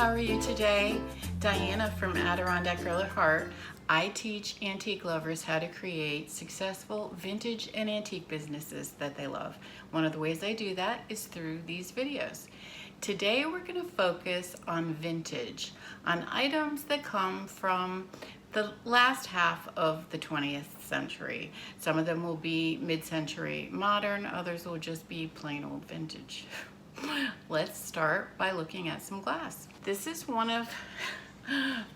how are you today? Diana from Adirondack Girl at Heart. I teach antique lovers how to create successful vintage and antique businesses that they love. One of the ways I do that is through these videos. Today we're going to focus on vintage, on items that come from the last half of the 20th century. Some of them will be mid-century modern, others will just be plain old vintage. Let's start by looking at some glass. This is one of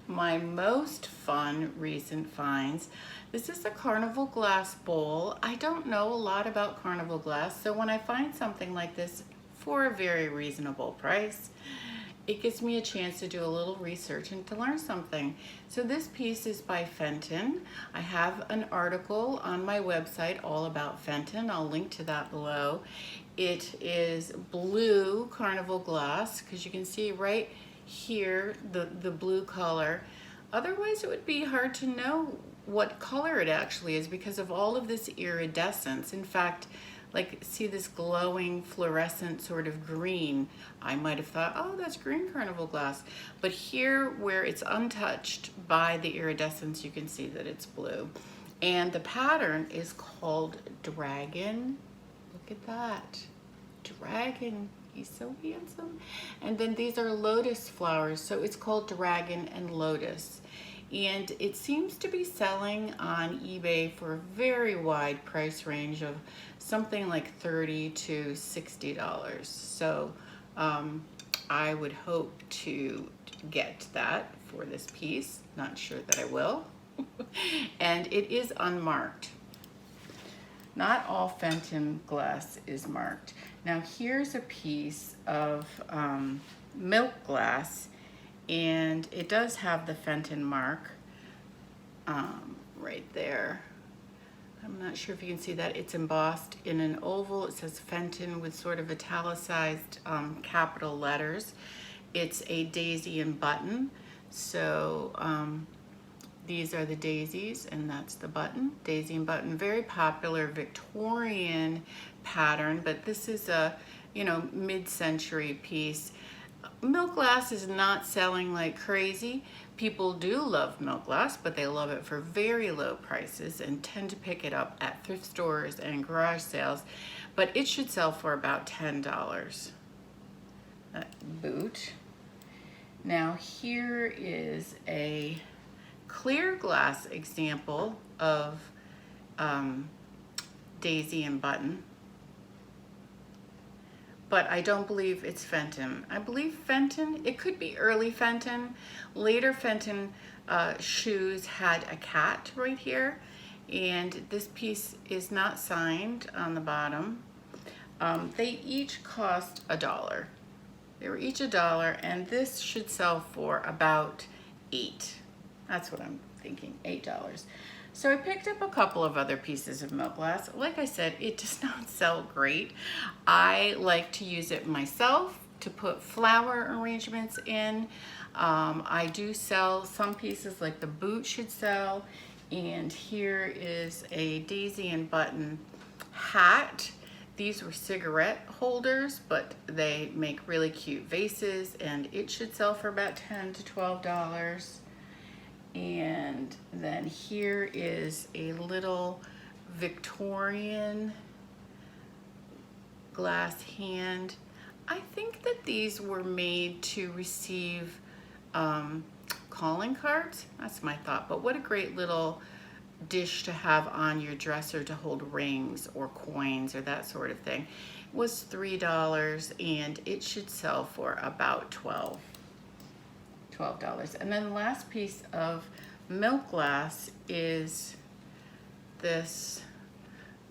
my most fun recent finds. This is a carnival glass bowl. I don't know a lot about carnival glass, so when I find something like this for a very reasonable price, it gives me a chance to do a little research and to learn something. So this piece is by Fenton. I have an article on my website all about Fenton. I'll link to that below. It is blue carnival glass, because you can see right here the blue color. Otherwise it would be hard to know what color it actually is because of all of this iridescence. In fact, like, see this glowing fluorescent sort of green. I might have thought, oh, that's green carnival glass. But here where it's untouched by the iridescence, you can see that it's blue. And the pattern is called Dragon. Look at that, Dragon. He's so handsome. And then these are lotus flowers, so it's called Dragon and Lotus. And it seems to be selling on eBay for a very wide price range of something like $30 to $60. So I would hope to get that for this piece. Not sure that I will. And it is unmarked. Not all Fenton glass is marked. Now here's a piece of milk glass, and it does have the Fenton mark right there. I'm not sure if you can see that. It's embossed in an oval. It says Fenton with sort of italicized capital letters. It's a daisy and button. So these are the daisies and that's the button. Daisy and button, very popular Victorian pattern, but this is a, you know, mid-century piece. Milk glass is not selling like crazy. People do love milk glass, but they love it for very low prices and tend to pick it up at thrift stores and garage sales. But it should sell for about $10. That boot. Now here is a clear glass example of daisy and button. But I don't believe it's Fenton. I believe Fenton, it could be early Fenton. Later Fenton shoes had a cat right here, and this piece is not signed on the bottom. They each cost $1. They were each $1, and this should sell for about $8. That's what I'm thinking, $8. So I picked up a couple of other pieces of milk glass. Like I said, it does not sell great. I like to use it myself to put flower arrangements in. I do sell some pieces, like the boot should sell. And here is a daisy and button hat. These were cigarette holders, but they make really cute vases, and it should sell for about $10 to $12. And then here is a little Victorian glass hand. I think that these were made to receive calling cards. That's my thought, but what a great little dish to have on your dresser to hold rings or coins or that sort of thing. It was $3, and it should sell for about $12. And then the last piece of milk glass is this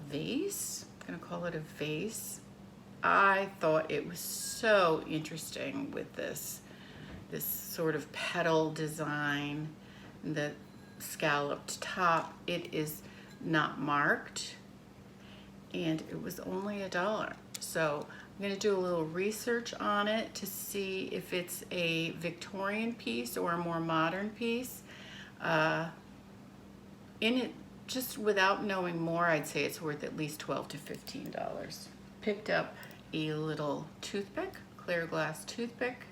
vase. I'm gonna call it a vase. I thought it was so interesting with this sort of petal design, the scalloped top. It is not marked, and it was only $1. So I'm going to do a little research on it to see if it's a Victorian piece or a more modern piece. In it, just without knowing more, I'd say it's worth at least $12 to $15. Picked up a little toothpick, clear glass toothpick.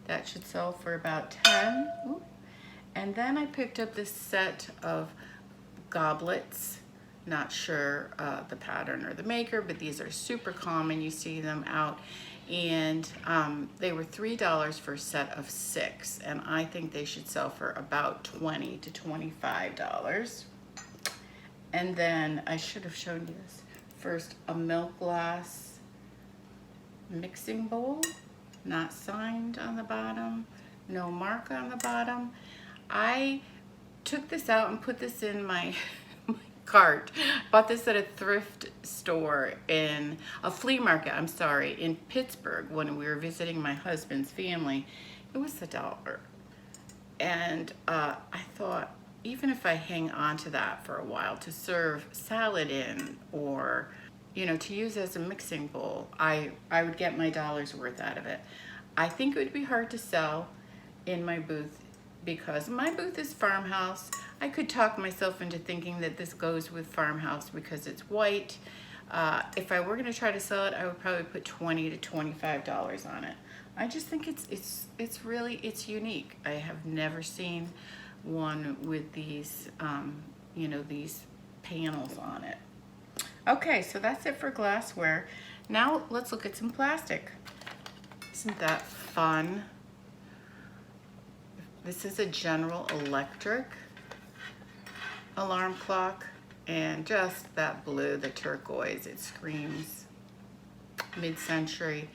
That should sell for about 10. Ooh. And then I picked up this set of goblets. Not sure the pattern or the maker, but these are super common. You see them out. And they were $3 for a set of 6. And I think they should sell for about $20 to $25. And then I should have shown you this. First, a milk glass mixing bowl. Not signed on the bottom. No mark on the bottom. I took this out and put this in my cart. Bought this at a thrift store in a flea market, I'm sorry, in Pittsburgh when we were visiting my husband's family. It was $1. And I thought, even if I hang on to that for a while to serve salad in, or to use as a mixing bowl, I would get my dollar's worth out of it. I think it would be hard to sell in my booth because my booth is farmhouse. I could talk myself into thinking that this goes with farmhouse because it's white. If I were gonna try to sell it, I would probably put $20 to $25 on it. I just think it's really unique. I have never seen one with these, these panels on it. Okay, so that's it for glassware. Now let's look at some plastic. Isn't that fun? This is a General Electric alarm clock, and just that blue, the turquoise, it screams mid-century.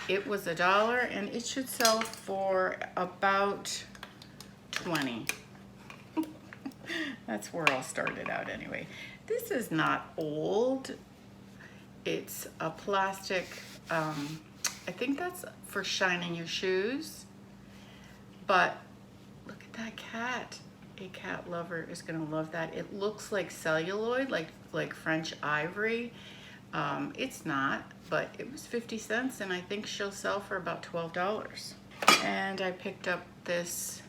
It was $1 and it should sell for about 20. That's where all started out anyway. This is not old. It's a plastic, I think that's for shining your shoes. But look at that cat. A cat lover is gonna love that. It looks like celluloid, like French ivory. It's not, but it was 50 cents and I think she'll sell for about $12. And I picked up this,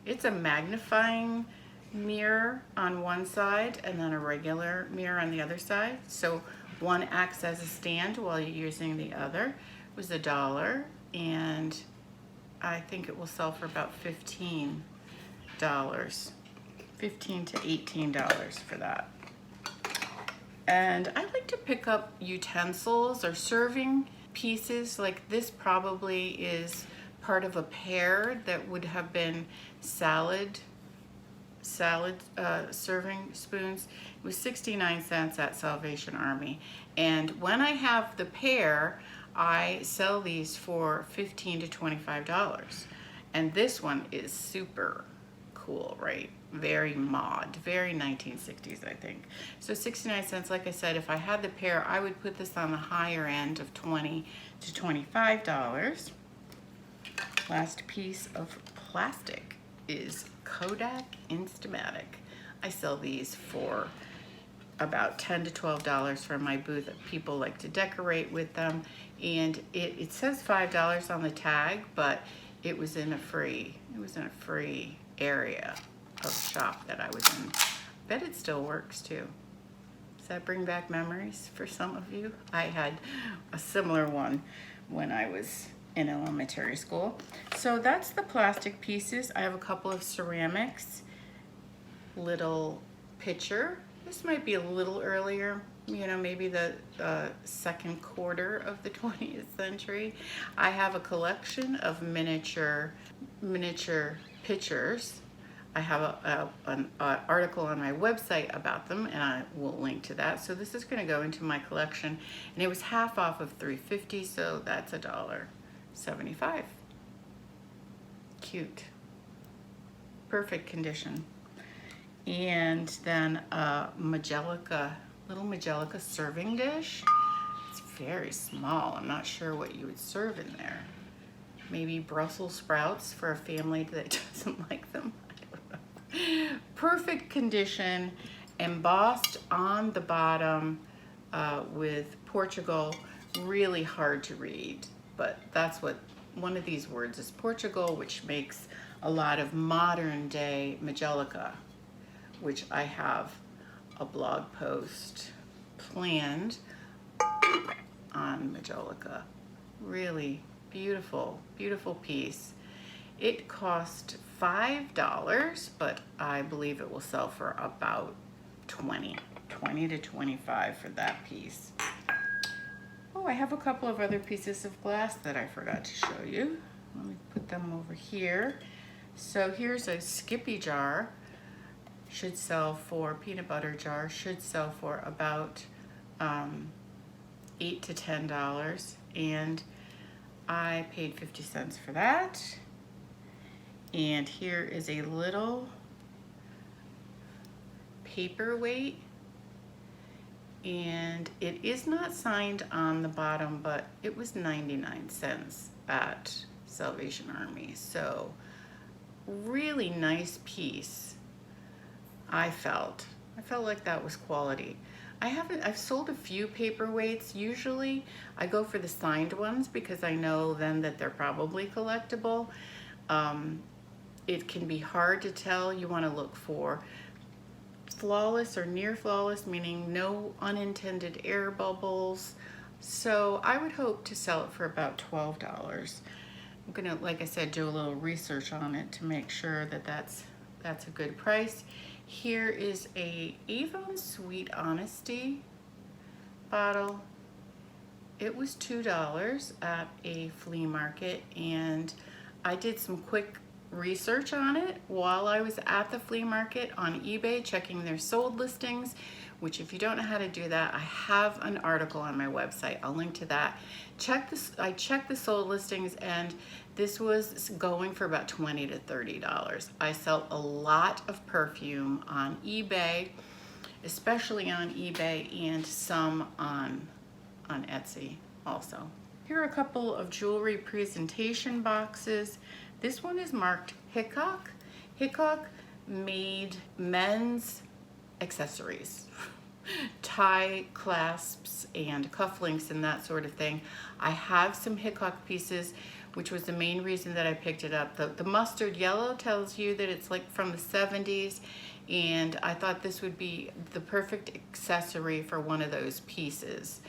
it's a magnifying mirror on one side and then a regular mirror on the other side. So one acts as a stand while you're using the other. It was $1 and I think it will sell for about $15. $15 to $18 for that. And I like to pick up utensils or serving pieces. Like this probably is part of a pair that would have been salad serving spoons. It was 69 cents at Salvation Army. And when I have the pair, I sell these for $15 to $25. And this one is super cool, right? Very mod, very 1960s, I think. So 69 cents, like I said, if I had the pair, I would put this on the higher end of $20 to $25. Last piece of plastic is Kodak Instamatic. I sell these for about $10 to $12 for my booth. People like to decorate with them, and it says $5 on the tag, but it was in a free area of shop that I was in. Bet it still works too. Does that bring back memories for some of you? I had a similar one when I was in elementary school. So that's the plastic pieces. I have a couple of ceramics, little pitcher. This might be a little earlier, maybe the second quarter of the 20th century. I have a collection of miniature pitchers. I have an article on my website about them, and I will link to that. So this is going to go into my collection, and it was half off of $3.50, so that's $1.75. Cute, perfect condition. And then a little Majelica serving dish. It's very small. I'm not sure what you would serve in there. Maybe Brussels sprouts for a family that doesn't like them. I don't know. Perfect condition, embossed on the bottom with Portugal. Really hard to read, but that's what one of these words is, Portugal, which makes a lot of modern day Majelica, which I have a blog post planned on Majelica. Really beautiful, beautiful piece. It cost $5, but I believe it will sell for about 20 to 25 for that piece. Oh, I have a couple of other pieces of glass that I forgot to show you. Let me put them over here. So here's a Skippy jar. Should sell for, peanut butter jar, should sell for about $8 to $10. And I paid 50 cents for that. And here is a little paperweight, and it is not signed on the bottom, but it was 99 cents at Salvation Army. So really nice piece. I felt like that was quality. I've sold a few paperweights. Usually I go for the signed ones because I know then that they're probably collectible. It can be hard to tell. You want to look for flawless or near flawless, meaning no unintended air bubbles. So I would hope to sell it for about $12. I'm gonna, like I said, do a little research on it to make sure that that's a good price. Here is a Avon Sweet Honesty bottle. It was $2 at a flea market, and I did some quick research on it while I was at the flea market on eBay, checking their sold listings, which if you don't know how to do that, I have an article on my website. I'll link to that. I checked the sold listings, and this was going for about $20 to $30. I sell a lot of perfume on eBay, especially on eBay, and some on Etsy also. Here are a couple of jewelry presentation boxes. This one is marked Hickok. Hickok made men's accessories, tie clasps and cufflinks and that sort of thing. I have some Hickok pieces, which was the main reason that I picked it up. The mustard yellow tells you that it's like from the 70s, and I thought this would be the perfect accessory for one of those pieces,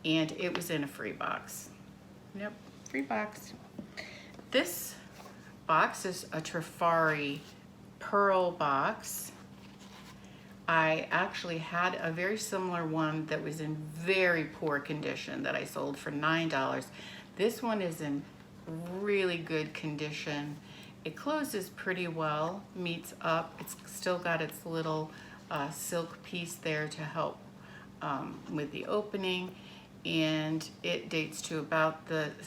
and it was in a free box. Yep, free box. This box is a Trifari pearl box. I actually had a very similar one that was in very poor condition that I sold for $9. This one is in really good condition. It closes pretty well, meets up. It's still got its little silk piece there to help with the opening. And it dates to about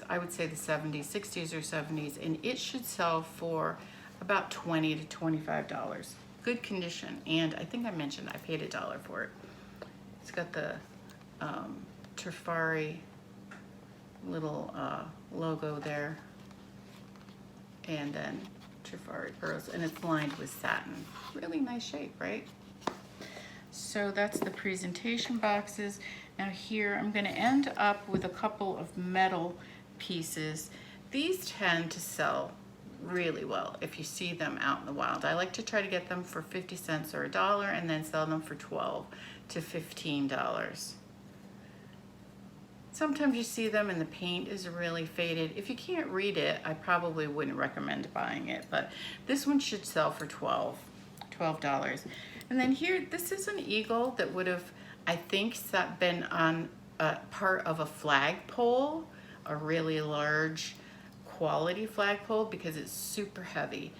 I would say the 70s, 60s or 70s, and it should sell for about $20 to $25. Good condition, and I think I mentioned I paid $1 for it. It's got the Trifari little logo there, and then Trifari pearls, and it's lined with satin. Really nice shape, right? So that's the presentation boxes. Now here I'm going to end up with a couple of metal pieces. These tend to sell really well if you see them out in the wild. I like to try to get them for 50 cents or $1 and then sell them for $12 to $15. Sometimes you see them and the paint is really faded. If you can't read it, I probably wouldn't recommend buying it, but this one should sell for $12. And then here, this is an eagle that would have, I think, been on a part of a flagpole, a really large quality flagpole, because it's super heavy,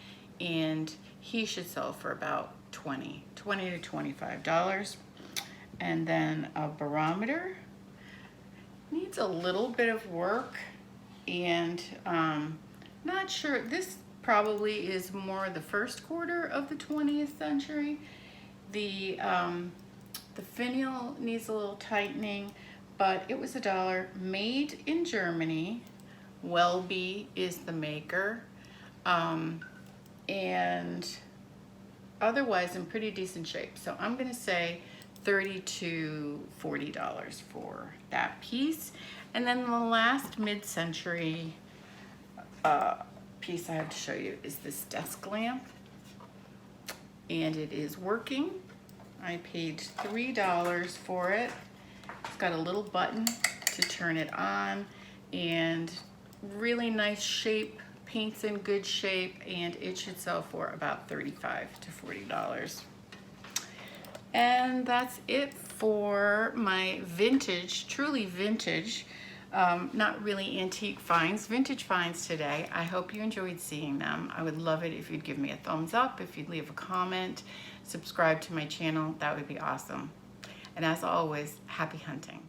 and he should sell for about $20 to $25. And then a barometer needs a little bit of work, and not sure, this probably is more the first quarter of the 20th century. The finial needs a little tightening, but it was $1. Made in Germany. Welby is the maker, and otherwise in pretty decent shape. So I'm gonna say $30 to $40 for that piece. And then the last mid-century piece I have to show you is this desk lamp, and it is working. I paid $3 for it. It's got a little button to turn it on, and really nice shape Paint's in good shape, and it should sell for about $35 to $40. And that's it for my vintage, truly vintage, not really antique finds, vintage finds today. I hope you enjoyed seeing them. I would love it if you'd give me a thumbs up, if you'd leave a comment, subscribe to my channel. That would be awesome. And as always, happy hunting.